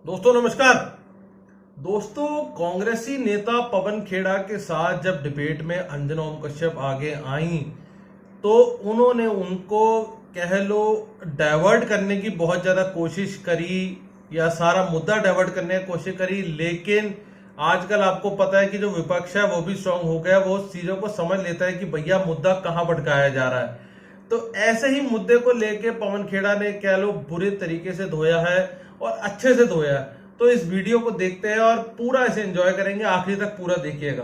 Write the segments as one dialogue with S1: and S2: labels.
S1: दोस्तों नमस्कार। दोस्तों, कांग्रेसी नेता पवन खेड़ा के साथ जब डिबेट में अंजना ओम कश्यप आगे आई तो उन्होंने उनको कह लो डाइवर्ट करने की बहुत ज्यादा कोशिश करी या सारा मुद्दा डाइवर्ट करने की कोशिश करी, लेकिन आजकल आपको पता है कि जो विपक्ष है वो भी स्ट्रांग हो गया, वो चीजों को समझ लेता है कि भैया मुद्दा कहां भटकाया जा रहा है। तो ऐसे ही मुद्दे को लेके पवन खेड़ा ने कह लो बुरे तरीके से धोया है और अच्छे से धोया है। तो इस वीडियो को देखते हैं और पूरा इसे एंजॉय करेंगे, आखिरी तक पूरा देखिएगा।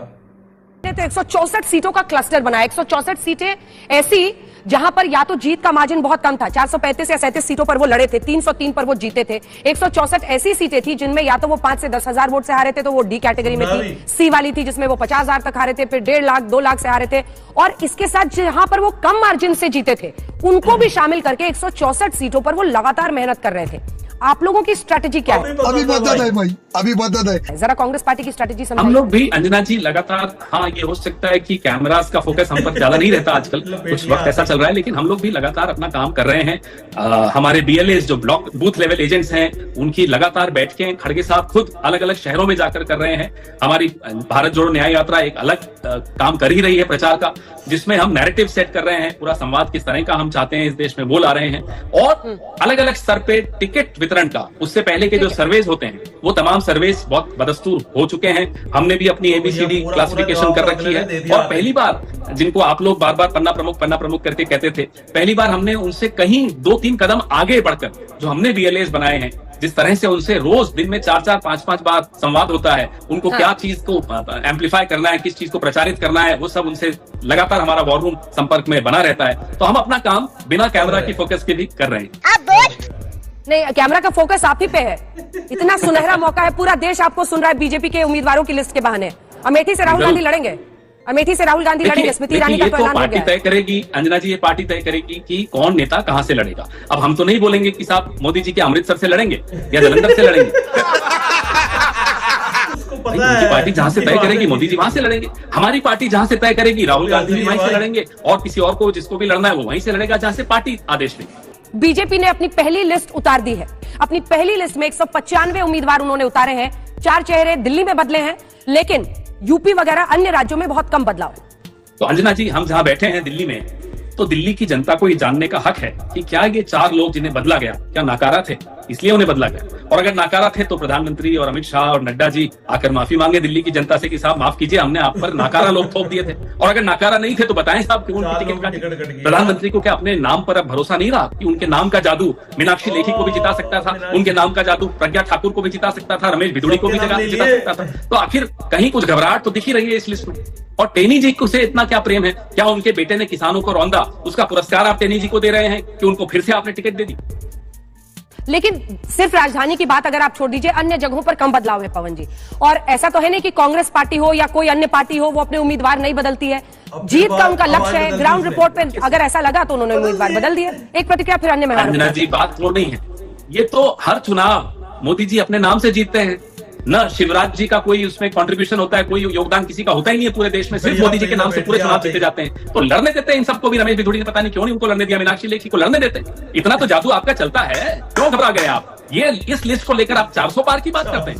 S2: तो 164 सीटों का क्लस्टर बनाया, 164 सीटें ऐसी जहां पर या तो जीत का मार्जिन बहुत कम था, 435 या 37 सीटों पर वो लड़े थे, 303 पर वो जीते थे। 164 ऐसी सीटें थी जिनमें या तो वो 5 से 10,000 वोट से हारे थे, तो वो डी कैटेगरी में थी। सी वाली थी जिसमें वो 50,000 तक हारे थे, फिर 1.5 लाख 2 लाख से हारे थे, और इसके साथ जहां पर वो कम मार्जिन से जीते थे उनको भी शामिल करके 164 सीटों पर वो लगातार मेहनत कर रहे थे। आप लोगों की स्ट्रेटेजी क्या है?
S3: अभी मदद है भाई, अभी मदद है।
S2: जरा कांग्रेस पार्टी की स्ट्रेटेजी समझाइए।
S4: हम लोग भी अंजना जी लगातार, हाँ ये हो सकता है कि कैमरास का फोकस हम पर ज्यादा नहीं रहता आजकल, कुछ वक्त ऐसा चल रहा है, लेकिन हम लोग भी लगातार अपना काम कर रहे हैं। हमारे बीएलएस जो ब्लॉक बूथ लेवल एजेंट्स हैं उनकी लगातार बैठकें खड़गे साहब खुद अलग अलग शहरों में जाकर कर रहे हैं। हमारी भारत जोड़ो न्याय यात्रा एक अलग काम कर ही रही है प्रचार का, जिसमें हम नैरेटिव सेट कर रहे हैं, पूरा संवाद किस तरह का हम चाहते हैं इस देश में वो ला रहे हैं, और अलग अलग स्तर पे टिकट वितरण का, उससे पहले के जो सर्वेज होते हैं वो तमाम सर्वेज बहुत बदस्तूर हो चुके हैं। हमने भी अपनी एबीसीडी क्लासिफिकेशन कर रखी है, और पहली बार, जिनको आप लोग बार बार पन्ना प्रमुख करके कहते थे, पहली बार हमने उनसे कहीं 2-3 कदम आगे बढ़कर जो हमने बीएलएस बनाए हैं, जिस तरह से उनसे रोज दिन में 4-4, 5-5 बार संवाद होता है, उनको क्या चीज को एम्पलीफाई करना है, किस चीज को प्रचारित करना है, वो सब उनसे लगातार हमारा वॉर रूम संपर्क में बना रहता है। तो हम अपना काम बिना कैमरा की फोकस के भी कर रहे हैं।
S2: नहीं, कैमरा का फोकस आप ही पे है। इतना सुनहरा मौका है, पूरा देश आपको सुन रहा है बीजेपी के उम्मीदवारों की लिस्ट के बहाने। अमेठी से राहुल गांधी लड़ेंगे, अमेठी से राहुल गांधी लड़ेंगे, स्मृति ईरानी का तो ऐलान हो गया है।
S4: तय करेगी अंजना जी, ये पार्टी तय करेगी कि कौन नेता कहां से लड़ेगा। अब हम तो नहीं बोलेंगे कि साहब मोदी जी के अमृतसर से लड़ेंगे या जालंधर से लड़ेंगे। पार्टी जहां से तय करेगी मोदी जी वहां से लड़ेंगे, हमारी पार्टी जहां से तय करेगी राहुल गांधी जी वहीं से लड़ेंगे, और किसी और को जिसको भी लड़ना है वो वहीं से लड़ेगा जहां से पार्टी आदेश देगी।
S2: बीजेपी ने अपनी पहली लिस्ट उतार दी है। अपनी पहली लिस्ट में 195 उम्मीदवार उन्होंने उतारे हैं। 4 चेहरे दिल्ली में बदले हैं, लेकिन यूपी वगैरह अन्य राज्यों में बहुत कम बदलाव।
S4: तो अंजना जी, हम जहां बैठे हैं दिल्ली में, तो दिल्ली की जनता को ये जानने का हक है कि क्या ये 4 लोग जिन्हें बदला गया क्या नाकारा थे, इसलिए उन्हें बदला गया, और अगर नाकारा थे तो प्रधानमंत्री और अमित शाह और नड्डा जी आकर माफी मांगे दिल्ली की जनता से कि साहब माफ कीजिए, हमने आप पर नाकारा लोग थोप दिए थे। और अगर नाकारा नहीं थे तो बताएं साहब क्यों उनकी टिकट काटी। प्रधानमंत्री को क्या अपने नाम पर अब भरोसा नहीं रहा कि उनके नाम का जादू मीनाक्षी लेखी को भी जिता सकता था, उनके नाम का जादू प्रज्ञा ठाकुर को भी जिता सकता था, रमेश भिदुड़ी को भी जिता सकता था। तो आखिर कहीं कुछ घबराहट तो दिख ही रही है इस लिस्ट में। और टेनी जी को से इतना क्या प्रेम है, क्या उनके बेटे ने किसानों को रौंदा, उसका पुरस्कार आप टेनी जी को दे रहे हैं कि उनको फिर से आपने टिकट दे दी।
S2: लेकिन सिर्फ राजधानी की बात अगर आप छोड़ दीजिए, अन्य जगहों पर कम बदलाव है पवन जी। और ऐसा तो है नहीं कि कांग्रेस पार्टी हो या कोई अन्य पार्टी हो वो अपने उम्मीदवार नहीं बदलती है। जीत का उनका लक्ष्य है। ग्राउंड रिपोर्ट पे अगर ऐसा लगा तो उन्होंने उम्मीदवार बदल दिया। एक प्रतिक्रिया फिर अन्य
S4: अंजना जी, बात वो नहीं है, ये तो हर चुनाव मोदी जी अपने नाम से जीतते हैं, न शिवराज जी का कोई उसमें कंट्रीब्यूशन होता है, कोई योगदान किसी का होता ही नहीं है पूरे देश में, सिर्फ मोदी जी के नाम से पूरे चुनाव जीते जाते हैं। तो लड़ने देते हैं इन सबको भी। रमेश भिदुड़ी ने पता नहीं क्यों नहीं उनको लड़ने दिया, मीनाक्षी लेखी को लड़ने देते। इतना तो जादू आपका चलता है, क्यों घबरा गए आप? ये इस लिस्ट को लेकर आप 400 पार की बात करते हैं,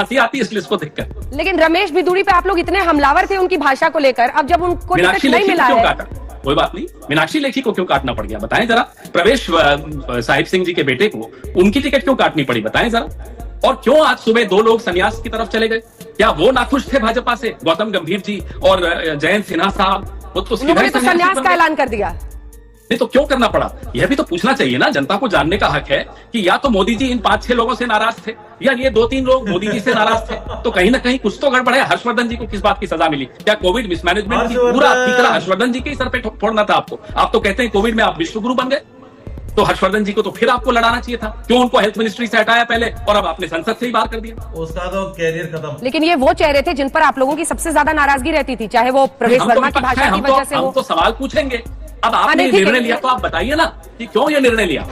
S4: हंसी आती है इस लिस्ट को देखकर।
S2: लेकिन रमेश भिदुड़ी पे आप लोग इतने हमलावर थे उनकी भाषा को लेकर, अब जब उनको टिकट नहीं मिला है,
S4: कोई बात नहीं, मीनाक्षी लेखी को क्यों काटना पड़ गया बताएं जरा। प्रवेश साहिब सिंह जी के बेटे को उनकी टिकट क्यों काटनी पड़ी बताएं जरा। और क्यों आज सुबह 2 लोग संन्यास की तरफ चले गए? क्या वो नाखुश थे भाजपा से? गौतम गंभीर जी और जयंत सिन्हा साहब, वो तो
S2: संन्यास का ऐलान कर दिया।
S4: नहीं तो क्यों करना पड़ा? यह भी तो पूछना चाहिए ना, जनता को जानने का हक है कि या तो मोदी जी इन 5-6 लोगों से नाराज थे, या ये 2-3 लोग मोदी जी से नाराज थे। तो कहीं ना कहीं कुछ तो गड़बड़ है। हर्षवर्धन जी को किस बात की सजा मिली? क्या कोविड मिसमैनेजमेंट की पूरा ठीकरा हर्षवर्धन जी के सर पे फोड़ना था आपको? आप तो कहते हैं कोविड में आप विश्व गुरु बन गए, तो हर्षवर्धन जी को तो फिर आपको लड़ाना चाहिए था। क्यों उनको हेल्थ मिनिस्ट्री से हटाया पहले और अब आपने संसद से ही बाहर कर दिया?
S1: उसका तो कैरियर खत्म।
S2: लेकिन ये वो चेहरे थे जिन पर आप लोगों की सबसे ज्यादा नाराजगी रहती थी, चाहे वो प्रवेश वर्मा की भाषा की वजह से हो।
S4: हम तो सवाल पूछेंगे। अब आपने निर्णय लिया तो आप बताइए ना कि क्यों ये निर्णय लिया।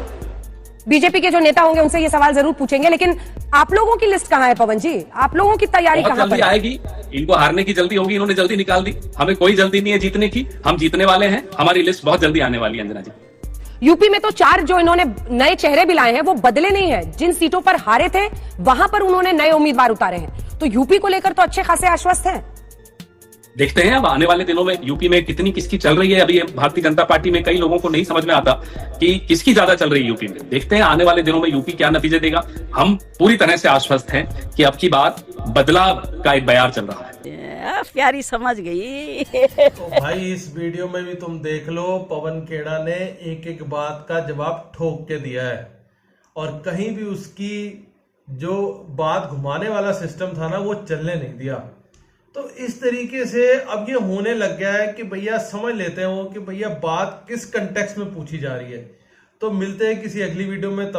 S2: बीजेपी के जो नेता होंगे उनसे ये सवाल जरूर पूछेंगे, लेकिन आप लोगों की लिस्ट कहाँ है पवन जी? आप लोगों की तैयारी कहाँ पर
S4: आएगी? इनको हारने की जल्दी होगी, इन्होंने जल्दी निकाल दी। हमें कोई जल्दी नहीं है जीतने की, हम जीतने वाले हैं। हमारी लिस्ट बहुत जल्दी आने वाली है अंजना जी।
S2: यूपी में तो 4 जो इन्होंने नए चेहरे भी लाए हैं वो बदले नहीं है, जिन सीटों पर हारे थे वहां पर उन्होंने नए उम्मीदवार उतारे हैं। तो यूपी को लेकर तो अच्छे खासे आश्वस्त हैं।
S4: देखते हैं अब आने वाले दिनों में यूपी में कितनी किसकी चल रही है। अभी भारतीय जनता पार्टी में कई लोगों को नहीं समझ में आता कि किसकी ज्यादा चल रही है यूपी में। देखते हैं आने वाले दिनों में यूपी क्या नतीजे देगा। हम पूरी तरह से आश्वस्त हैं कि अब की बात बदलाव का एक बयार चल रहा है।
S5: प्यारी समझ गई।
S1: तो भाई इस वीडियो में भी तुम देख लो, पवन खेड़ा ने एक एक बात का जवाब ठोक के दिया है और कहीं भी उसकी जो बात घुमाने वाला सिस्टम था ना वो चलने नहीं दिया। तो इस तरीके से अब ये होने लग गया है कि भैया समझ लेते हैं वो कि भैया बात किस कंटेक्स्ट में पूछी जा रही है। तो मिलते हैं किसी अगली वीडियो में। तब